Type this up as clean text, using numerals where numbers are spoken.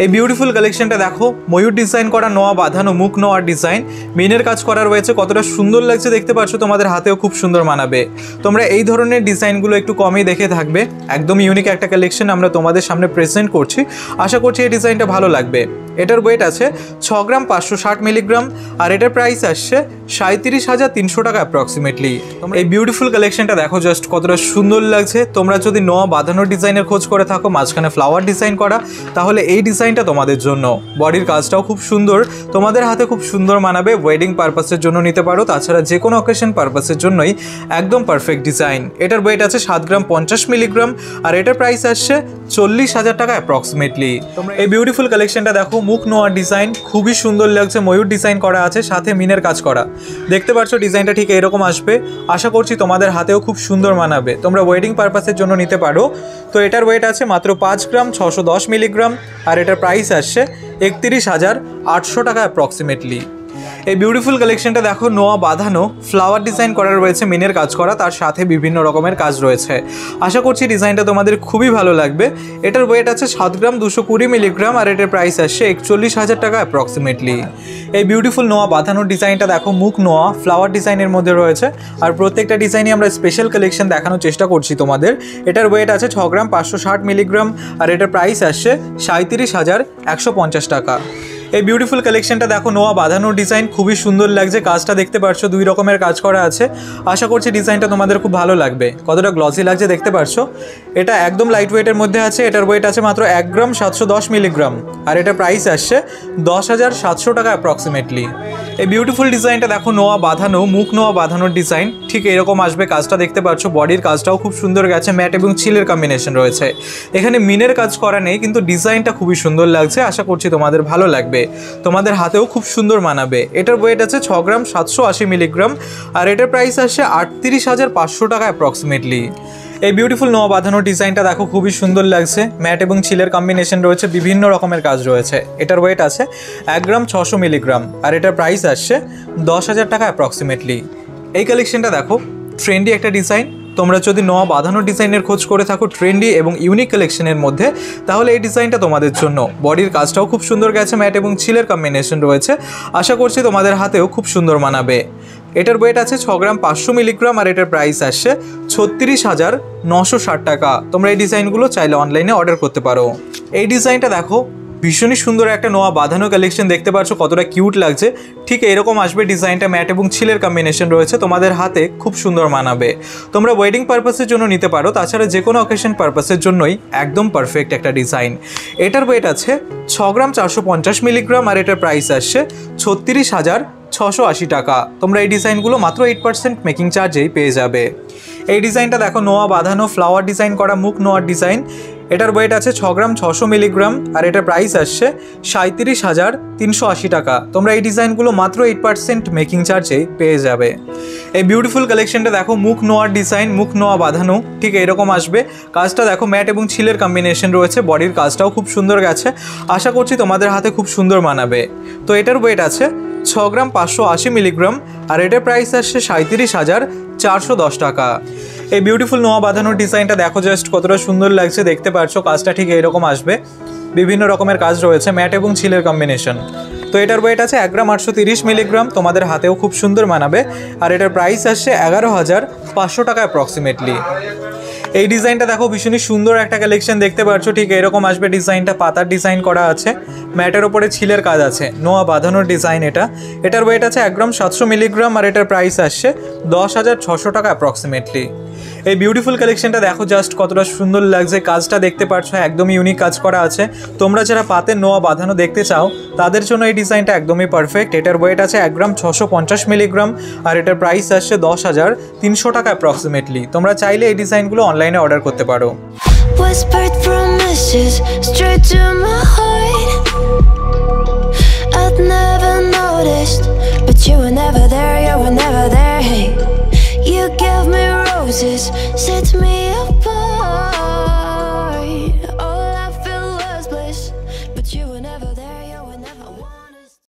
এই বিউটিফুল কালেকশনটা দেখো, ময়ূর ডিজাইন করা নোয়া বাঁধানো মুখ নোয়ার ডিজাইন, মিনের কাজ করা রয়েছে, কতটা সুন্দর লাগছে দেখতে পাচ্ছ। তোমাদের হাতেও খুব সুন্দর মানাবে। তোমরা এই ধরনের ডিজাইনগুলো একটু কমই দেখে থাকবে। একদম ইউনিক একটা কালেকশন আমরা তোমাদের সামনে প্রেজেন্ট করছি। আশা করছি এই ডিজাইনটা ভালো লাগবে। এটার ওয়েট আছে 6 গ্রাম 560 মিলিগ্রাম আর এটার প্রাইস আসছে 37,300 টাকা অ্যাপ্রক্সিমেটলি। এই বিউটিফুল কালেকশনটা দেখো জাস্ট কতটা সুন্দর লাগছে। তোমরা যদি নোয়া বাঁধানো ডিজাইনের খোঁজ করে থাকো, মাঝখানে ফ্লাওয়ার ডিজাইন করা, তাহলে এই ডিজাইনটা তোমাদের জন্য। বডির কাজটাও খুব সুন্দর, তোমাদের হাতে খুব সুন্দর মানাবে। ওয়েডিং পারপাসের জন্য নিতে পারো, তাছাড়া যে কোনো অকেশন পারপাসের জন্যই একদম পারফেক্ট ডিজাইন। এটার ওয়েট আছে 7 গ্রাম 50 মিলিগ্রাম আর এটার প্রাইস আসছে 40,000 টাকা অ্যাপ্রক্সিমেটলি। তোমরা এই বিউটিফুল কালেকশনটা দেখো, মুখ নোয়ার ডিজাইন, খুবই সুন্দর লাগছে। ময়ূর ডিজাইন করা আছে, সাথে মিনের কাজ করা। দেখতে পাচ্ছ ডিজাইনটা ঠিক এরকম আসবে। আশা করছি তোমাদের হাতেও খুব সুন্দর মানাবে। তোমরা ওয়েডিং পারপাসের জন্য নিতে পারো। তো এটার ওয়েট আছে মাত্র 5 গ্রাম 610 মিলিগ্রাম আর এটার প্রাইস আসছে 31,800 টাকা অ্যাপ্রক্সিমেটলি। এই বিউটিফুল কালেকশনটা দেখো, নোয়া বাঁধানো ফ্লাওয়ার ডিজাইন করা রয়েছে, মিনের কাজ করা, তার সাথে বিভিন্ন রকমের কাজ রয়েছে। আশা করছি ডিজাইনটা তোমাদের খুবই ভালো লাগবে। এটার ওয়েট আছে 7 গ্রাম 220 মিলিগ্রাম আর এটার প্রাইস আসছে 41,000 টাকা অ্যাপ্রক্সিমেটলি। এই বিউটিফুল নোয়া বাঁধানোর ডিজাইনটা দেখো, মুখ নোয়া ফ্লাওয়ার ডিজাইনের মধ্যে রয়েছে আর প্রত্যেকটা ডিজাইনই আমরা স্পেশাল কালেকশন দেখানোর চেষ্টা করছি তোমাদের। এটার ওয়েট আছে 6 গ্রাম 560 মিলিগ্রাম আর এটার প্রাইস আসছে 37,150 টাকা। এই বিউটিফুল কালেকশনটা দেখো, নোয়া বাঁধানোর ডিজাইন, খুবই সুন্দর লাগছে। কাজটা দেখতে পাচ্ছ, 2 রকমের কাজ করা আছে। আশা করছি ডিজাইনটা তোমাদের খুব ভালো লাগবে। কতটা গ্লসি লাগছে দেখতে পাচ্ছ। এটা একদম লাইট ওয়েটের মধ্যে আছে। এটার ওয়েট আছে মাত্র 1 গ্রাম 710 মিলিগ্রাম আর এটার প্রাইস আসছে 10,700 টাকা অ্যাপ্রক্সিমেটলি। এই বিউটিফুল ডিজাইনটা দেখো, নোয়া বাঁধানো মুখ নোয়া বাঁধানোর ডিজাইন, ঠিক এরকম আসবে। কাজটা দেখতে পাচ্ছ, বডির কাজটাও খুব সুন্দর গেছে, ম্যাট এবং চিলের কম্বিনেশন রয়েছে। এখানে মিনের কাজ করা নেই, কিন্তু ডিজাইনটা খুবই সুন্দর লাগছে। আশা করছি তোমাদের ভালো লাগবে, তোমাদের হাতেও খুব সুন্দর মানাবে। এটার ওয়েট আছে 6 গ্রাম 780 মিলিগ্রাম আর এটার প্রাইস আসছে 38,500 টাকা অ্যাপ্রক্সিমেটলি। এই বিউটিফুল নোয়া বাঁধানোর ডিজাইনটা দেখো, খুবই সুন্দর লাগছে। ম্যাট এবং চিলের কম্বিনেশন রয়েছে, বিভিন্ন রকমের কাজ রয়েছে। এটার ওয়েট আছে 1 গ্রাম 600 মিলিগ্রাম আর এটার প্রাইস আসছে 10,000 টাকা অ্যাপ্রক্সিমেটলি। এই কালেকশনটা দেখো, ট্রেন্ডি একটা ডিজাইন। তোমরা যদি নোয়া বাঁধানো ডিজাইনের খোঁজ করে থাকো ট্রেন্ডি এবং ইউনিক কালেকশনের মধ্যে, তাহলে এই ডিজাইনটা তোমাদের জন্য। বডির কাজটাও খুব সুন্দর গেছে, ম্যাট এবং চিলের কম্বিনেশন রয়েছে। আশা করছি তোমাদের হাতেও খুব সুন্দর মানাবে। এটার ওয়েট আছে 6 গ্রাম 500 মিলিগ্রাম আর এটার প্রাইস আসছে 36,960 টাকা। তোমরা এই ডিজাইনগুলো চাইলে অনলাইনে অর্ডার করতে পারো। এই ডিজাইনটা দেখো, ভীষণই সুন্দর একটা নোয়া বাঁধানো কালেকশন। দেখতে পাচ্ছ কতটা কিউট লাগছে। ঠিক এরকম আসবে ডিজাইনটা, ম্যাট এবং চিলের কম্বিনেশন রয়েছে, তোমাদের হাতে খুব সুন্দর মানাবে। তোমরা ওয়েডিং পারপাসের জন্য নিতে পারো, তাছাড়া যে কোনো অকেশন পারপাসের জন্যই একদম পারফেক্ট একটা ডিজাইন। এটার ওয়েট আছে 6 গ্রাম 450 মিলিগ্রাম আর এটার প্রাইস আসছে 36,680 টাকা। তোমরা এই ডিজাইনগুলো মাত্র 8% মেকিং চার্জেই পেয়ে যাবে। এই ডিজাইনটা দেখো, নোয়া বাঁধানো ফ্লাওয়ার ডিজাইন করা মুখ নোয়ার ডিজাইন। এটার ওয়েট আছে 6 গ্রাম 600 মিলিগ্রাম আর এটার প্রাইস আসছে 37,380 টাকা। তোমরা এই ডিজাইনগুলো মাত্র 8% মেকিং চার্জেই পেয়ে যাবে। এই বিউটিফুল কালেকশনটা দেখো, মুখ নোয়ার ডিজাইন, মুখ নোয়া বাঁধানো, ঠিক এরকম আসবে। কাজটা দেখো, ম্যাট এবং চিলের কম্বিনেশন রয়েছে, বডির কাজটাও খুব সুন্দর গেছে। আশা করছি তোমাদের হাতে খুব সুন্দর মানাবে। তো এটার ওয়েট আছে 6 গ্রাম 580 মিলিগ্রাম আর এটার প্রাইস আসছে 37,410 টাকা। এই বিউটিফুল নোয়া বাঁধানোর ডিজাইনটা দেখো জাস্ট কতটা সুন্দর লাগছে দেখতে পাচ্ছ। কাজটা ঠিক এরকম আসবে, বিভিন্ন রকমের কাজ রয়েছে, ম্যাট এবং চিলের কম্বিনেশন। তো এটার ওয়েট আছে 1 গ্রাম 830 মিলিগ্রাম, তোমাদের হাতেও খুব সুন্দর মানাবে আর এটার প্রাইস আসছে 11,500 টাকা অ্যাপ্রক্সিমেটলি। এই ডিজাইনটা দেখো, ভীষণই সুন্দর একটা কালেকশন দেখতে পাচ্ছ। ঠিক এরকম আসবে ডিজাইনটা, পাতার ডিজাইন করা আছে, ম্যাটের ওপরে ছিলের কাজ আছে, নোয়া বাঁধানোর ডিজাইন এটা। এটার ওয়েট আছে 1 গ্রাম 700 মিলিগ্রাম আর এটার প্রাইস আসছে 10,600 টাকা অ্যাপ্রক্সিমেটলি। এই বিউটিফুল কালেকশনটা দেখো জাস্ট কতটা সুন্দর লাগছে। কাজটা দেখতে পাচ্ছ, একদমই ইউনিক কাজ করা আছে। তোমরা যারা পাতের নোয়া বাঁধানো দেখতে চাও তাদের জন্য এই ডিজাইনটা একদমই পারফেক্ট। এটার ওয়েট আছে 1 গ্রাম 650 মিলিগ্রাম আর এটার প্রাইস আসছে 10,300 টাকা অ্যাপ্রক্সিমেটলি। তোমরা চাইলে এই ডিজাইনগুলো অনলাইনে অর্ডার করতে পারো। Whispered promises straight to my heart. I'd never noticed, but you were never there, you were never there. Hey, you gave me roses, set me apart.